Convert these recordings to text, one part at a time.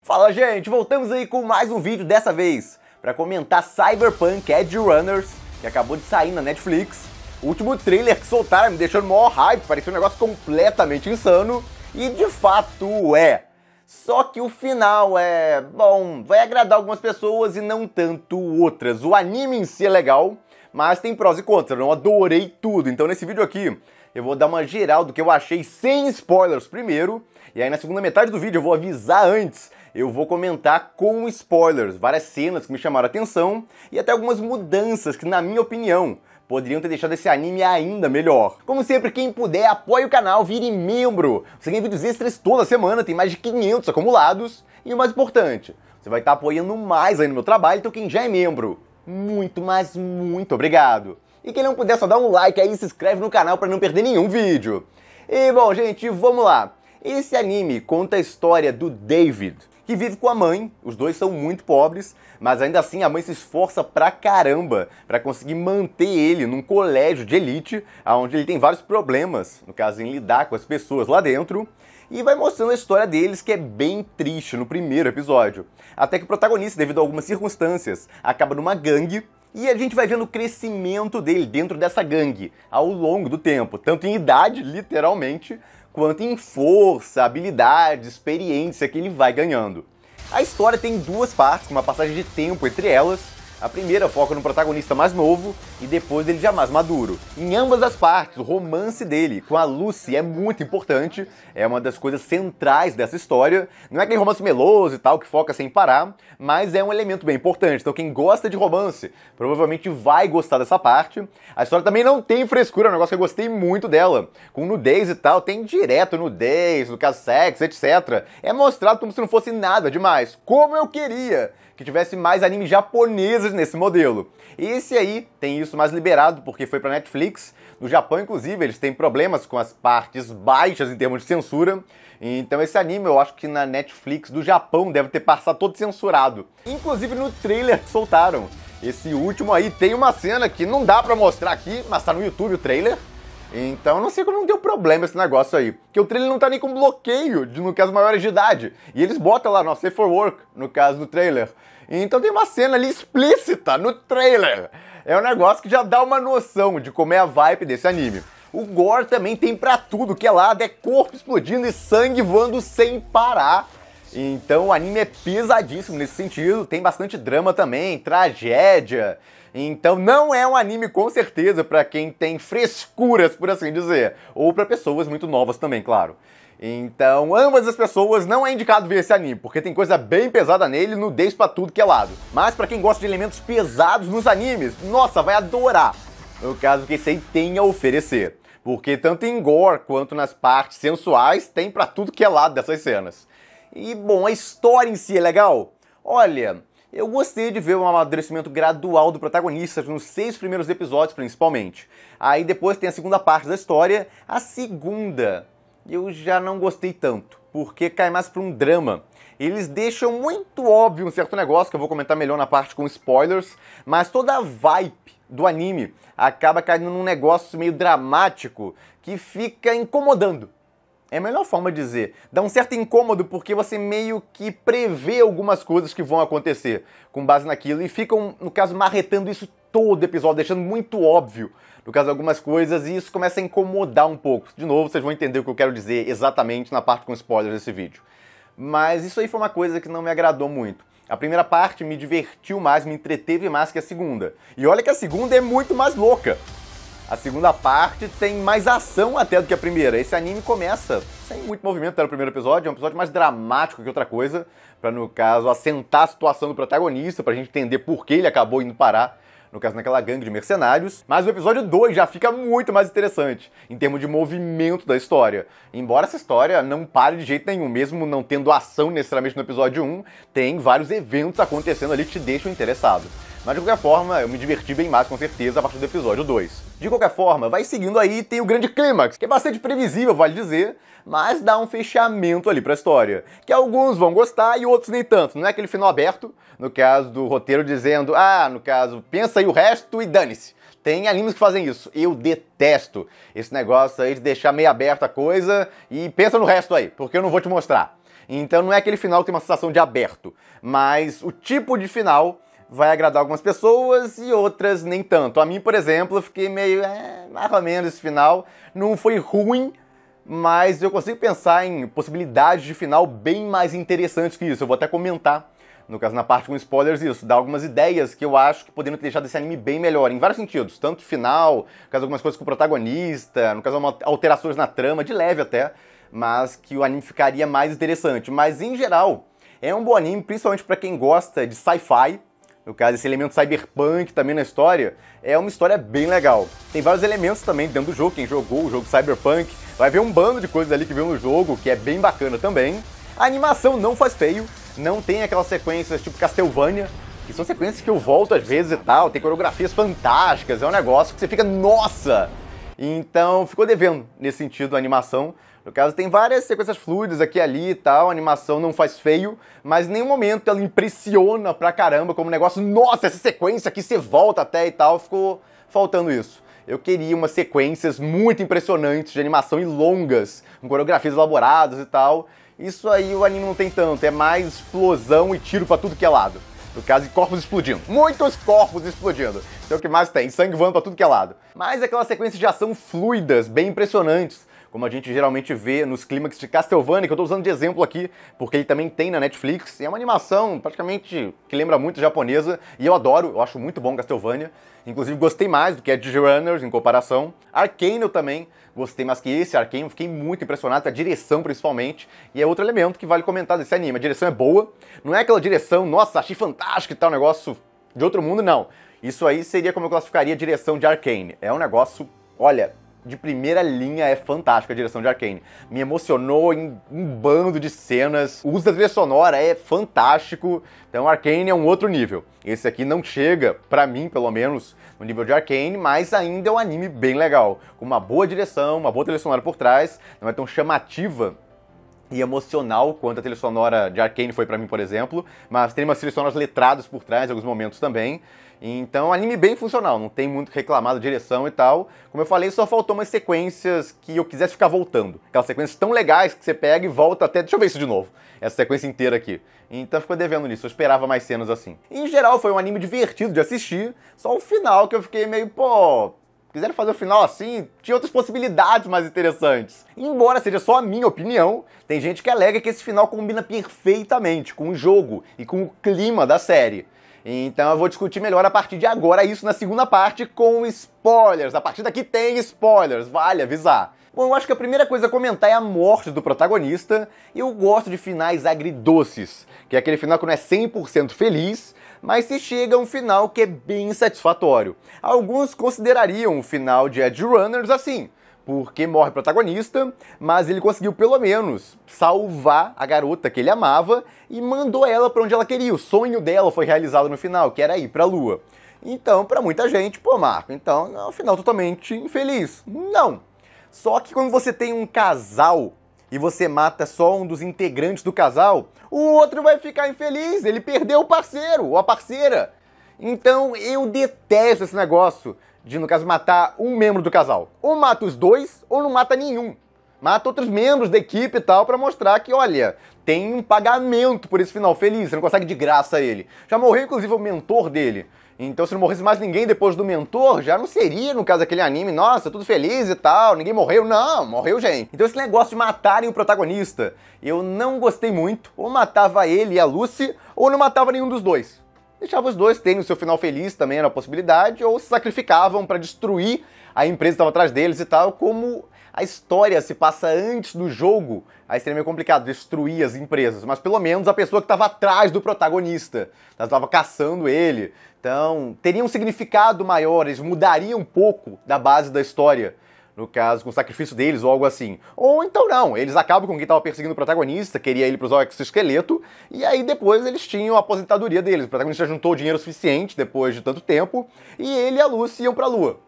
Fala, gente, voltamos aí com mais um vídeo, dessa vez para comentar Cyberpunk Edge Runners, que acabou de sair na Netflix. O último trailer que soltaram me deixou no maior hype, parecia um negócio completamente insano, e de fato é. Só que o final bom, vai agradar algumas pessoas e não tanto outras. O anime em si é legal, mas tem prós e contras, eu não adorei tudo. Então nesse vídeo aqui eu vou dar uma geral do que eu achei sem spoilers primeiro, e aí na segunda metade do vídeo eu vou avisar antes. Eu vou comentar com spoilers, várias cenas que me chamaram a atenção e até algumas mudanças que, na minha opinião, poderiam ter deixado esse anime ainda melhor. Como sempre, quem puder, apoie o canal, vire membro. Você ganha vídeos extras toda semana, tem mais de 500 acumulados. E o mais importante, você vai estar apoiando mais aí no meu trabalho, então quem já é membro, muito, mas muito obrigado. E quem não puder, só dá um like aí e se inscreve no canal para não perder nenhum vídeo. E bom, gente, vamos lá. Esse anime conta a história do David, que vive com a mãe. Os dois são muito pobres, mas ainda assim a mãe se esforça pra caramba pra conseguir manter ele num colégio de elite, onde ele tem vários problemas, no caso em lidar com as pessoas lá dentro, e vai mostrando a história deles, que é bem triste no primeiro episódio. Até que o protagonista, devido a algumas circunstâncias, acaba numa gangue, e a gente vai vendo o crescimento dele dentro dessa gangue ao longo do tempo, tanto em idade, literalmente, quanto em força, habilidade, experiência que ele vai ganhando. A história tem duas partes, com uma passagem de tempo entre elas. A primeira foca no protagonista mais novo e depois dele já mais maduro. Em ambas as partes, o romance dele com a Lucy é muito importante, é uma das coisas centrais dessa história. Não é aquele romance meloso e tal, que foca sem parar, mas é um elemento bem importante. Então quem gosta de romance provavelmente vai gostar dessa parte. A história também não tem frescura, é um negócio que eu gostei muito dela. Com nudez e tal, tem direto nudez, no caso sexo, etc. É mostrado como se não fosse nada demais, como eu queria que tivesse mais animes japoneses nesse modelo. Esse aí tem isso mais liberado porque foi pra Netflix. No Japão, inclusive, eles têm problemas com as partes baixas em termos de censura. Então esse anime, eu acho que na Netflix do Japão deve ter passado todo censurado. Inclusive no trailer que soltaram. Esse último aí tem uma cena que não dá pra mostrar aqui, mas tá no YouTube o trailer. Então eu não sei como não deu problema esse negócio aí. Porque o trailer não tá nem com bloqueio, no caso, maiores de idade. E eles botam lá, no Safe for Work, no caso do trailer. Então tem uma cena ali explícita no trailer. É um negócio que já dá uma noção de como é a vibe desse anime. O gore também tem pra tudo que é lado, é corpo explodindo e sangue voando sem parar. Então o anime é pesadíssimo nesse sentido, tem bastante drama também, tragédia. Então não é um anime com certeza pra quem tem frescuras, por assim dizer. Ou pra pessoas muito novas também, claro. Então ambas as pessoas não é indicado ver esse anime, porque tem coisa bem pesada nele, nudez pra tudo que é lado. Mas pra quem gosta de elementos pesados nos animes, nossa, vai adorar. No caso que esse aí tem a oferecer. Porque tanto em gore quanto nas partes sensuais, tem pra tudo que é lado dessas cenas. E bom, a história em si é legal? Olha, eu gostei de ver um amadurecimento gradual do protagonista nos 6 primeiros episódios, principalmente. Aí depois tem a segunda parte da história. A segunda eu já não gostei tanto, porque cai mais pra um drama. Eles deixam muito óbvio um certo negócio, que eu vou comentar melhor na parte com spoilers, mas toda a vibe do anime acaba caindo num negócio meio dramático que fica incomodando. É a melhor forma de dizer. Dá um certo incômodo porque você meio que prevê algumas coisas que vão acontecer com base naquilo e ficam, no caso, marretando isso todo episódio, deixando muito óbvio, no caso, algumas coisas, e isso começa a incomodar um pouco. De novo, vocês vão entender o que eu quero dizer exatamente na parte com spoilers desse vídeo. Mas isso aí foi uma coisa que não me agradou muito. A primeira parte me divertiu mais, me entreteve mais que a segunda. E olha que a segunda é muito mais louca. A segunda parte tem mais ação até do que a primeira. Esse anime começa sem muito movimento até o primeiro episódio, é um episódio mais dramático que outra coisa, pra, no caso, assentar a situação do protagonista, pra gente entender por que ele acabou indo parar, no caso, naquela gangue de mercenários. Mas o episódio 2 já fica muito mais interessante, em termos de movimento da história. Embora essa história não pare de jeito nenhum, mesmo não tendo ação necessariamente no episódio 1, tem vários eventos acontecendo ali que te deixam interessado. Mas de qualquer forma, eu me diverti bem mais, com certeza, a partir do episódio 2. De qualquer forma, vai seguindo aí, tem o grande clímax, que é bastante previsível, vale dizer, mas dá um fechamento ali pra história, que alguns vão gostar e outros nem tanto. Não é aquele final aberto, no caso do roteiro dizendo, no caso, pensa aí o resto e dane-se. Tem animes que fazem isso. Eu detesto esse negócio aí de deixar meio aberta a coisa e pensa no resto aí, porque eu não vou te mostrar. Então não é aquele final que tem uma sensação de aberto, mas o tipo de final vai agradar algumas pessoas e outras nem tanto. A mim, por exemplo, eu fiquei meio, mais ou menos esse final. Não foi ruim, mas eu consigo pensar em possibilidades de final bem mais interessantes que isso. Eu vou até comentar, no caso na parte com spoilers, isso, dar algumas ideias que eu acho que poderiam ter deixado esse anime bem melhor, em vários sentidos. Tanto final, no caso algumas coisas com o protagonista, no caso alterações na trama, de leve até, mas que o anime ficaria mais interessante. Mas em geral, é um bom anime, principalmente pra quem gosta de sci-fi. No caso, esse elemento cyberpunk também na história, é uma história bem legal. Tem vários elementos também dentro do jogo, quem jogou o jogo cyberpunk vai ver um bando de coisas ali que viu no jogo, que é bem bacana também. A animação não faz feio, não tem aquelas sequências tipo Castlevania, que são sequências que eu volto às vezes e tal, tem coreografias fantásticas, é um negócio que você fica, nossa! Então ficou devendo nesse sentido a animação. No caso, tem várias sequências fluidas aqui e ali e tal, a animação não faz feio, mas em nenhum momento ela impressiona pra caramba como um negócio, nossa, essa sequência aqui você volta até e tal, ficou faltando isso. Eu queria umas sequências muito impressionantes de animação e longas, com coreografias elaboradas e tal. Isso aí o anime não tem tanto, é mais explosão e tiro pra tudo que é lado. No caso, de corpos explodindo. Muitos corpos explodindo. Isso é o que mais tem, sangue voando pra tudo que é lado. Mas aquelas sequências de ação fluidas, bem impressionantes, como a gente geralmente vê nos clímax de Castlevania, que eu tô usando de exemplo aqui, porque ele também tem na Netflix, e é uma animação praticamente que lembra muito a japonesa, e eu adoro, eu acho muito bom Castlevania, inclusive gostei mais do que Edge Runners em comparação. Arcane eu também gostei mais que esse, Arcane eu fiquei muito impressionado com a direção principalmente, e é outro elemento que vale comentar desse anime, a direção é boa, não é aquela direção, nossa, achei fantástico e tal, negócio de outro mundo, não. Isso aí seria como eu classificaria a direção de Arcane, é um negócio, olha, de primeira linha, é fantástica a direção de Arcane. Me emocionou em um bando de cenas. O uso da trilha sonora é fantástico. Então Arcane é um outro nível. Esse aqui não chega, pra mim pelo menos, no nível de Arcane, mas ainda é um anime bem legal. Com uma boa direção, uma boa trilha sonora por trás. Não é tão chamativa e emocional quanto a trilha sonora de Arcane foi pra mim, por exemplo. Mas tem umas trilhas sonoras letradas por trás em alguns momentos também. Então, anime bem funcional, não tem muito que reclamar da direção e tal. Como eu falei, só faltou umas sequências que eu quisesse ficar voltando. Aquelas sequências tão legais que você pega e volta até... Deixa eu ver isso de novo, essa sequência inteira aqui. Então ficou devendo nisso, eu esperava mais cenas assim. Em geral, foi um anime divertido de assistir, só o final que eu fiquei meio, pô... Quiseram fazer o final assim, tinha outras possibilidades mais interessantes. Embora seja só a minha opinião, tem gente que alega que esse final combina perfeitamente com o jogo e com o clima da série. Então eu vou discutir melhor a partir de agora isso na segunda parte com spoilers. A partir daqui tem spoilers, vale avisar. Bom, eu acho que a primeira coisa a comentar é a morte do protagonista. Eu gosto de finais agridoces, que é aquele final que não é 100% feliz, mas se chega a um final que é bem satisfatório. Alguns considerariam o final de Edge Runners assim, porque morre o protagonista, mas ele conseguiu pelo menos salvar a garota que ele amava e mandou ela para onde ela queria. O sonho dela foi realizado no final, que era ir para a Lua. Então, para muita gente, pô, Marco, então é um final totalmente infeliz. Não. Só que quando você tem um casal e você mata só um dos integrantes do casal, o outro vai ficar infeliz, ele perdeu o parceiro ou a parceira. Então eu detesto esse negócio de, no caso, matar um membro do casal. Ou mata os dois, ou não mata nenhum. Mata outros membros da equipe e tal, pra mostrar que, olha, tem um pagamento por esse final feliz, você não consegue de graça ele. Já morreu, inclusive, o mentor dele. Então, se não morresse mais ninguém depois do mentor, já não seria, no caso, aquele anime, nossa, tudo feliz e tal, ninguém morreu. Não, morreu gente. Então, esse negócio de matarem o protagonista, eu não gostei muito. Ou matava ele e a Lucy, ou não matava nenhum dos dois. Deixava os dois terem o seu final feliz, também era uma possibilidade, ou se sacrificavam pra destruir a empresa que estava atrás deles e tal. Como a história se passa antes do jogo, aí seria meio complicado destruir as empresas, mas pelo menos a pessoa que estava atrás do protagonista, estava caçando ele, então teria um significado maior, eles mudariam um pouco da base da história, no caso, com o sacrifício deles ou algo assim. Ou então não, eles acabam com quem estava perseguindo o protagonista, queria ele para usar o exoesqueleto, e aí depois eles tinham a aposentadoria deles. O protagonista juntou dinheiro suficiente depois de tanto tempo, e ele e a Lucy iam pra Lua.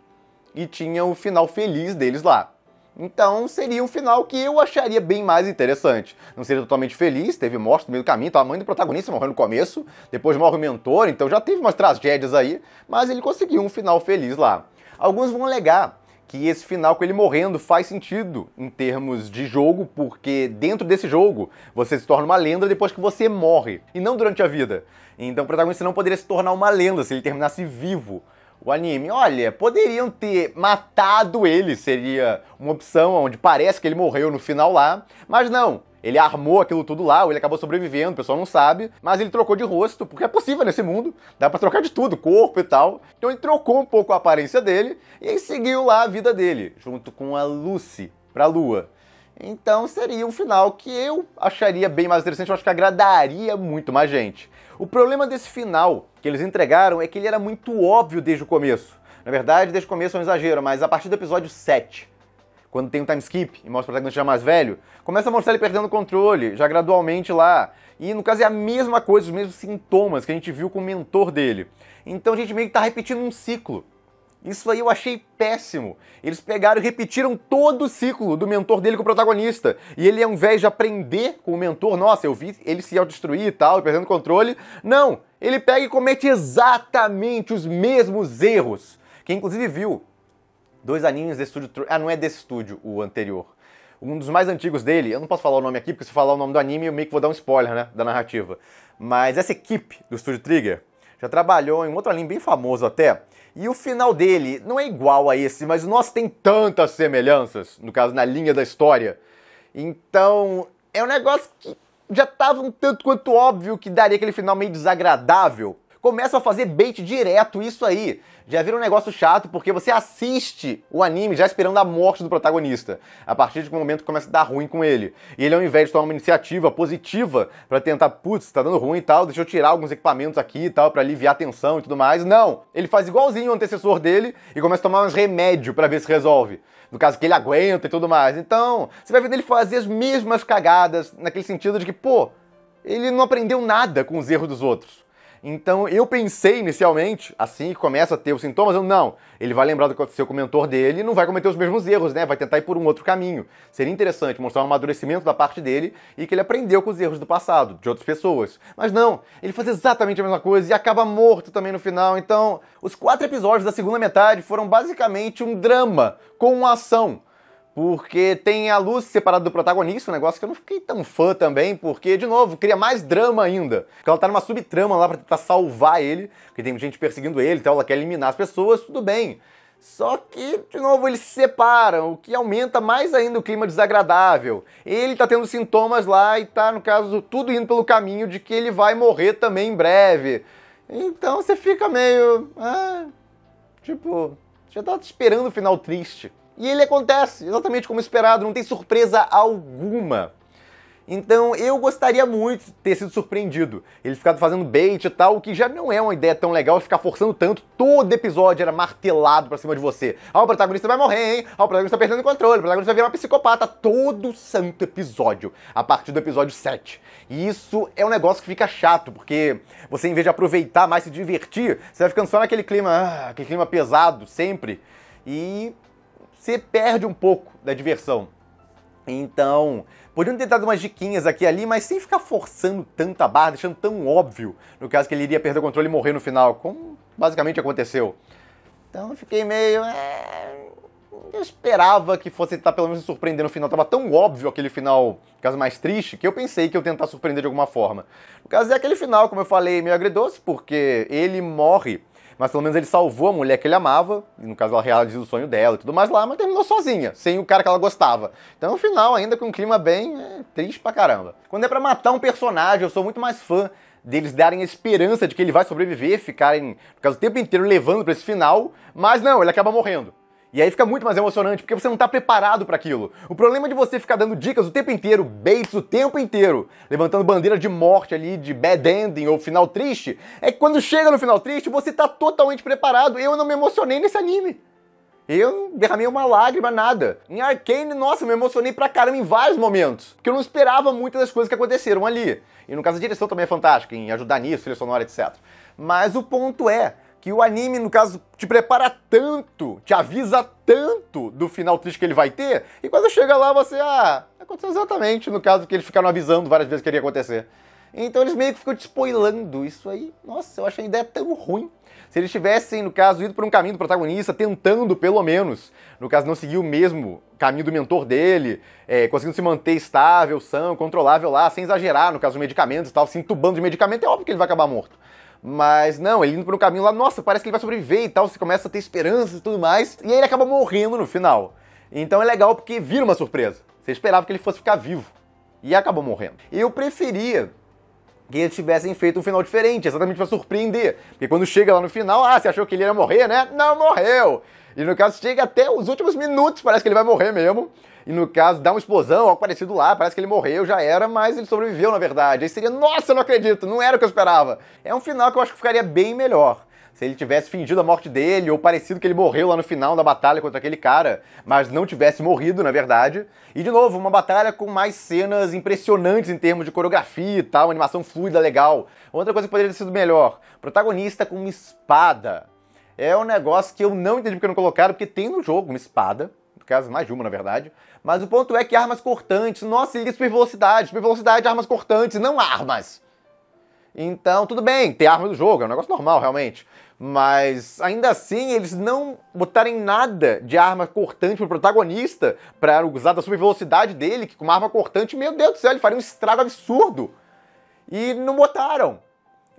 E tinha o final feliz deles lá. Então seria um final que eu acharia bem mais interessante. Não seria totalmente feliz, teve morte no meio do caminho, então a mãe do protagonista morreu no começo, depois morre o mentor, então já teve umas tragédias aí, mas ele conseguiu um final feliz lá. Alguns vão alegar que esse final com ele morrendo faz sentido em termos de jogo, porque dentro desse jogo você se torna uma lenda depois que você morre, e não durante a vida. Então o protagonista não poderia se tornar uma lenda se ele terminasse vivo o anime. Olha, poderiam ter matado ele, seria uma opção, onde parece que ele morreu no final lá, mas não. Ele armou aquilo tudo lá, ou ele acabou sobrevivendo, o pessoal não sabe, mas ele trocou de rosto, porque é possível nesse mundo, dá pra trocar de tudo, corpo e tal. Então ele trocou um pouco a aparência dele, e aí seguiu lá a vida dele, junto com a Lucy, pra Lua. Então seria um final que eu acharia bem mais interessante, eu acho que agradaria muito mais gente. O problema desse final que eles entregaram é que ele era muito óbvio desde o começo. Na verdade, desde o começo é um exagero, mas a partir do episódio 7, quando tem um time skip e mostra o protagonista já mais velho, começa a mostrar ele perdendo o controle, já gradualmente lá. E no caso é a mesma coisa, os mesmos sintomas que a gente viu com o mentor dele. Então a gente meio que tá repetindo um ciclo. Isso aí eu achei péssimo. Eles pegaram e repetiram todo o ciclo do mentor dele com o protagonista. E ele, ao invés de aprender com o mentor, nossa, eu vi ele se autodestruir e tal, perdendo o controle. Não, ele pega e comete exatamente os mesmos erros. Quem inclusive viu 2 animes desse estúdio... Ah, não é desse estúdio, o anterior. Um dos mais antigos dele, eu não posso falar o nome aqui, porque se falar o nome do anime eu meio que vou dar um spoiler, né, da narrativa. Mas essa equipe do estúdio Trigger já trabalhou em um outro anime bem famoso até, e o final dele não é igual a esse, mas o nosso tem tantas semelhanças, no caso, na linha da história. Então, é um negócio que já estava um tanto quanto óbvio que daria aquele final meio desagradável. Começam a fazer bait direto, isso aí. Já vira um negócio chato, porque você assiste o anime já esperando a morte do protagonista. A partir de um momento que começa a dar ruim com ele. E ele, ao invés de tomar uma iniciativa positiva pra tentar, putz, tá dando ruim e tal, deixa eu tirar alguns equipamentos aqui e tal, pra aliviar a tensão e tudo mais. Não! Ele faz igualzinho o antecessor dele e começa a tomar uns remédios pra ver se resolve. No caso que ele aguenta e tudo mais. Então, você vai vendo ele fazer as mesmas cagadas, naquele sentido de que, pô, ele não aprendeu nada com os erros dos outros. Então eu pensei inicialmente, assim que começa a ter os sintomas, não, ele vai lembrar do que aconteceu com o mentor dele e não vai cometer os mesmos erros, né? Vai tentar ir por um outro caminho. Seria interessante mostrar um amadurecimento da parte dele e que ele aprendeu com os erros do passado, de outras pessoas. Mas não, ele faz exatamente a mesma coisa e acaba morto também no final. Então, os 4 episódios da segunda metade foram basicamente um drama com uma ação. Porque tem a Lucy separada do protagonista, um negócio que eu não fiquei tão fã também, porque, de novo, cria mais drama ainda. Porque ela tá numa subtrama lá pra tentar salvar ele, porque tem gente perseguindo ele, então ela quer eliminar as pessoas, tudo bem. Só que, de novo, eles se separam, o que aumenta mais ainda o clima desagradável. Ele tá tendo sintomas lá e tá, no caso, tudo indo pelo caminho de que ele vai morrer também em breve. Então você fica meio... tipo, já tava esperando o final triste. E ele acontece, exatamente como esperado, não tem surpresa alguma. Então eu gostaria muito de ter sido surpreendido. Ele ficado fazendo bait e tal, o que já não é uma ideia tão legal, ficar forçando tanto. Todo episódio era martelado pra cima de você. Ah, o protagonista vai morrer, hein? Ah, o protagonista tá perdendo o controle, o protagonista vai virar uma psicopata. Todo santo episódio, a partir do episódio 7. E isso é um negócio que fica chato, porque você, em vez de aproveitar mais, se divertir, você vai ficando só naquele clima pesado sempre. E você perde um pouco da diversão. Então, podiam ter dado umas diquinhas aqui e ali, mas sem ficar forçando tanta barra, deixando tão óbvio, no caso que ele iria perder o controle e morrer no final, como basicamente aconteceu. Então eu fiquei meio... eu esperava que fosse tentar pelo menos me surpreender no final. Tava tão óbvio aquele final, no caso mais triste, que eu pensei que eu ia tentar surpreender de alguma forma. No caso é aquele final, como eu falei, meio agridoce, porque ele morre, mas pelo menos ele salvou a mulher que ele amava, e no caso ela realizou o sonho dela e tudo mais lá, mas terminou sozinha, sem o cara que ela gostava. Então no final ainda com um clima bem triste pra caramba. Quando é pra matar um personagem, eu sou muito mais fã deles darem a esperança de que ele vai sobreviver, ficarem, no caso, o tempo inteiro levando pra esse final, mas não, ele acaba morrendo. E aí fica muito mais emocionante, porque você não tá preparado pra aquilo. O problema de você ficar dando dicas o tempo inteiro, baits o tempo inteiro, levantando bandeira de morte ali, de bad ending ou final triste, é que quando chega no final triste, você tá totalmente preparado. Eu não me emocionei nesse anime. Eu não derramei uma lágrima, nada. Em Arcane, nossa, eu me emocionei pra caramba em vários momentos, porque eu não esperava muitas das coisas que aconteceram ali. E no caso a direção também é fantástica, em ajudar nisso, trilha sonora, etc. Mas o ponto é que o anime, no caso, te prepara tanto, te avisa tanto do final triste que ele vai ter, e quando chega lá você, aconteceu exatamente no caso que eles ficaram avisando várias vezes que iria acontecer. Então eles meio que ficam te spoilando isso aí. Nossa, eu achei a ideia tão ruim. Se eles tivessem, no caso, ido por um caminho do protagonista, tentando, pelo menos, no caso, não seguir o mesmo caminho do mentor dele, conseguindo se manter estável, são, controlável lá, sem exagerar, no caso, os medicamentos e tal, se entubando de medicamento, é óbvio que ele vai acabar morto. Mas não, ele indo por um caminho lá, nossa, parece que ele vai sobreviver e tal, você começa a ter esperanças e tudo mais, e aí ele acaba morrendo no final. Então é legal porque vira uma surpresa. Você esperava que ele fosse ficar vivo, e acabou morrendo. Eu preferia que eles tivessem feito um final diferente, exatamente pra surpreender. Porque quando chega lá no final, você achou que ele ia morrer, né? Não morreu! E no caso, chega até os últimos minutos, parece que ele vai morrer mesmo. E no caso, dá uma explosão, algo parecido lá, parece que ele morreu, já era, mas ele sobreviveu, na verdade. Aí seria, nossa, eu não acredito, não era o que eu esperava. É um final que eu acho que ficaria bem melhor. Se ele tivesse fingido a morte dele, ou parecido que ele morreu lá no final da batalha contra aquele cara, mas não tivesse morrido, na verdade. E, de novo, uma batalha com mais cenas impressionantes em termos de coreografia e tal, animação fluida, legal. Outra coisa que poderia ter sido melhor, protagonista com uma espada. É um negócio que eu não entendi porque não colocaram, porque tem no jogo uma espada, no caso, mais de uma, na verdade. Mas o ponto é que armas cortantes, nossa, ele tem super velocidade, armas cortantes, não armas. Então, tudo bem, tem arma do jogo, é um negócio normal, realmente. Mas, ainda assim, eles não botarem nada de arma cortante pro protagonista pra usar da super velocidade dele, que com uma arma cortante, meu Deus do céu, ele faria um estrago absurdo. E não botaram.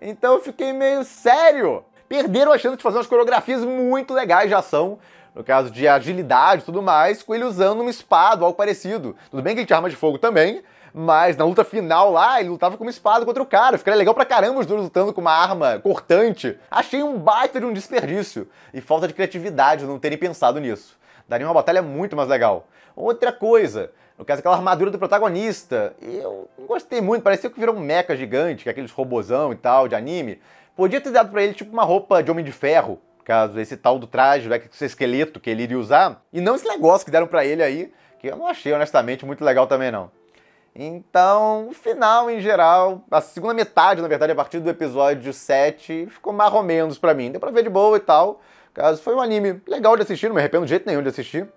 Então eu fiquei meio sério. Perderam a chance de fazer umas coreografias muito legais de ação, no caso de agilidade e tudo mais, com ele usando uma espada ou algo parecido. Tudo bem que ele tinha arma de fogo também, mas na luta final lá, ele lutava com uma espada contra o cara. Ficaria legal pra caramba os dois lutando com uma arma cortante. Achei um baita de um desperdício. E falta de criatividade não terem pensado nisso. Daria uma batalha muito mais legal. Outra coisa, no caso aquela armadura do protagonista, eu não gostei muito, parecia que virou um mecha gigante, que é aqueles robozão e tal, de anime. Podia ter dado pra ele tipo uma roupa de Homem de Ferro, caso esse tal do traje, esse esqueleto que ele iria usar. E não esse negócio que deram pra ele aí, que eu não achei honestamente muito legal também não. Então, o final, em geral, a segunda metade, na verdade, a partir do episódio 7, ficou mais ou menos pra mim. Deu pra ver de boa e tal. Caso foi um anime legal de assistir, não me arrependo de jeito nenhum de assistir.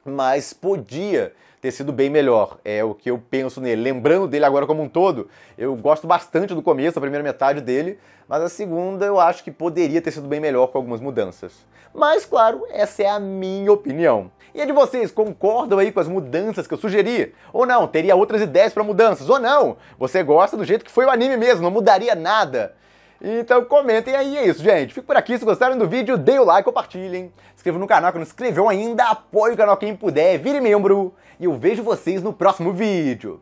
Mas podia ter sido bem melhor. É o que eu penso nele. Lembrando dele agora como um todo, eu gosto bastante do começo, a primeira metade dele, mas a segunda eu acho que poderia ter sido bem melhor com algumas mudanças. Mas, claro, essa é a minha opinião. E a de vocês, concordam aí com as mudanças que eu sugeri? Ou não, teria outras ideias para mudanças? Ou não, você gosta do jeito que foi o anime mesmo, não mudaria nada? Então comentem aí, é isso, gente. Fico por aqui, se gostaram do vídeo, deem o like, compartilhem. Se inscrevam no canal que não se inscreveu ainda, apoie o canal quem puder, vire membro. E eu vejo vocês no próximo vídeo.